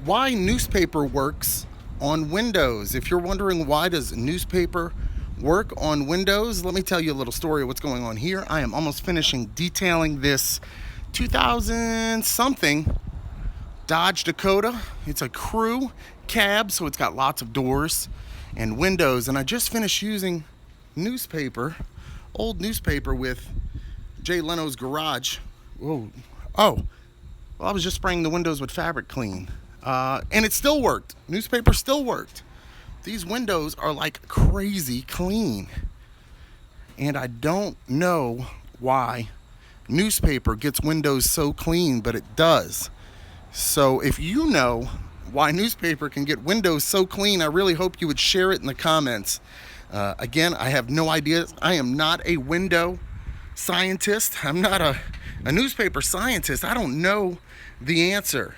why newspaper works on Windows. If you're wondering why does newspaper work on Windows, let me tell you a little story of what's going on here. I am almost finishing detailing this 2000 something Dodge Dakota. It's a crew cab, so it's got lots of doors and windows, and I just finished using newspaper, old newspaper with Jay Leno's Garage. Whoa. Oh, well, I was just spraying the windows with fabric clean. And it still worked. Newspaper still worked. These windows are like crazy clean. And I don't know why newspaper gets windows so clean, but it does. So if you know why newspaper can get windows so clean, I really hope you would share it in the comments. Again, I have no idea. I am not a window scientist. I'm not a newspaper scientist. I don't know the answer.